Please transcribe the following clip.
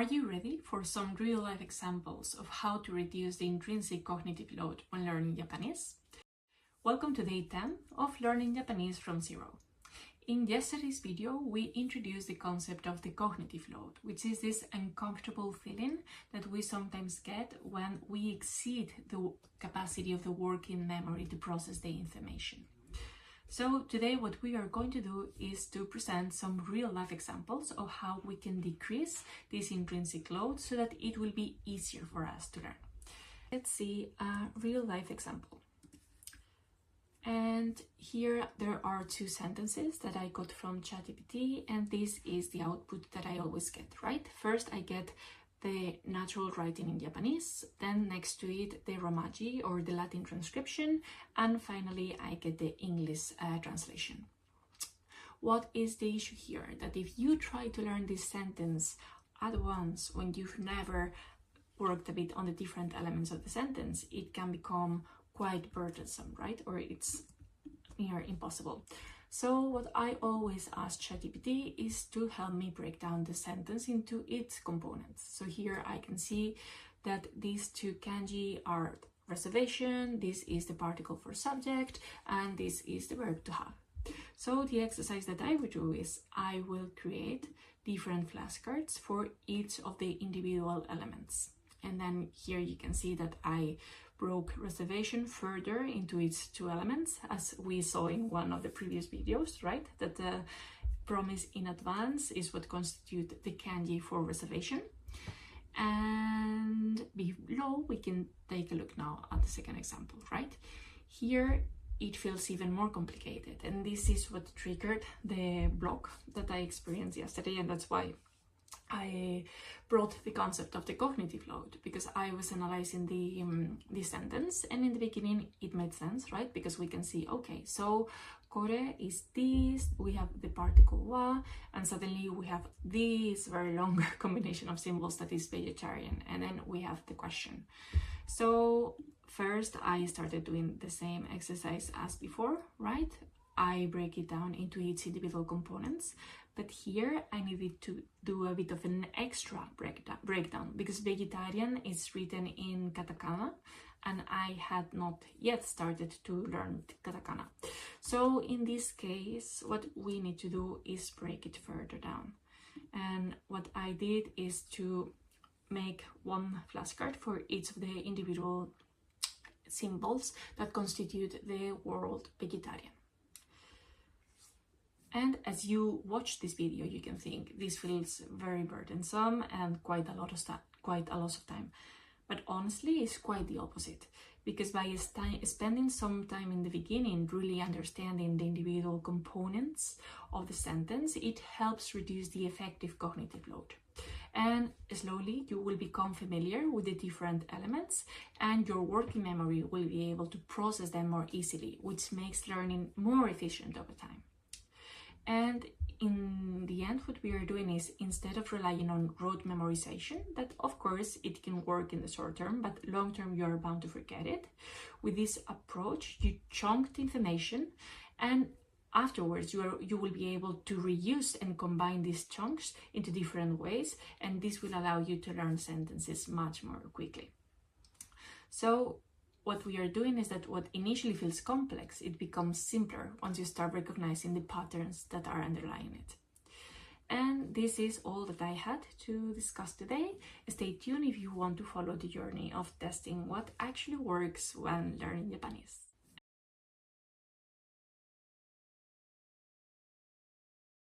Are you ready for some real-life examples of how to reduce the intrinsic cognitive load when learning Japanese? Welcome to day 10 of Learning Japanese from Zero. In yesterday's video, we introduced the concept of the cognitive load, which is this uncomfortable feeling that we sometimes get when we exceed the capacity of the working memory to process the information. So today what we are going to do is to present some real-life examples of how we can decrease this intrinsic load so that it will be easier for us to learn. Let's see a real-life example. And here there are two sentences that I got from ChatGPT, and this is the output that I always get, right? First I get the natural writing in Japanese, then next to it the Romaji or the Latin transcription, and finally I get the English translation. What is the issue here? That if you try to learn this sentence at once when you've never worked a bit on the different elements of the sentence, it can become quite burdensome, right? Or it's near impossible. So what I always ask ChatGPT is to help me break down the sentence into its components. So here I can see that these two kanji are reservation, this is the particle for subject, and this is the verb to have. So the exercise that I will do is I will create different flashcards for each of the individual elements. And then here you can see that I broke reservation further into its two elements, as we saw in one of the previous videos, right? That the promise in advance is what constitutes the kanji for reservation. And below we can take a look now at the second example, right? Here it feels even more complicated, and this is what triggered the block that I experienced yesterday, and that's why I brought the concept of the cognitive load, because I was analyzing the sentence, and in the beginning it made sense, right? Because we can see, okay, so kore is this, we have the particle wa, and suddenly we have this very long combination of symbols that is vegetarian, and then we have the question. So first I started doing the same exercise as before, right? I break it down into its individual components, but here I needed to do a bit of an extra breakdown because vegetarian is written in katakana and I had not yet started to learn katakana. So in this case, what we need to do is break it further down. And what I did is to make one flashcard for each of the individual symbols that constitute the word vegetarian. And as you watch this video, you can think this feels very burdensome and quite a lot of time. But honestly, it's quite the opposite, because by spending some time in the beginning really understanding the individual components of the sentence, it helps reduce the effective cognitive load. And slowly you will become familiar with the different elements, and your working memory will be able to process them more easily, which makes learning more efficient over time. And in the end, what we are doing is, instead of relying on rote memorization, that of course it can work in the short term, but long term you are bound to forget it. With this approach, you chunk the information, and afterwards you will be able to reuse and combine these chunks into different ways, and this will allow you to learn sentences much more quickly. So what we are doing is that what initially feels complex, it becomes simpler once you start recognizing the patterns that are underlying it. And this is all that I had to discuss today. Stay tuned if you want to follow the journey of testing what actually works when learning Japanese.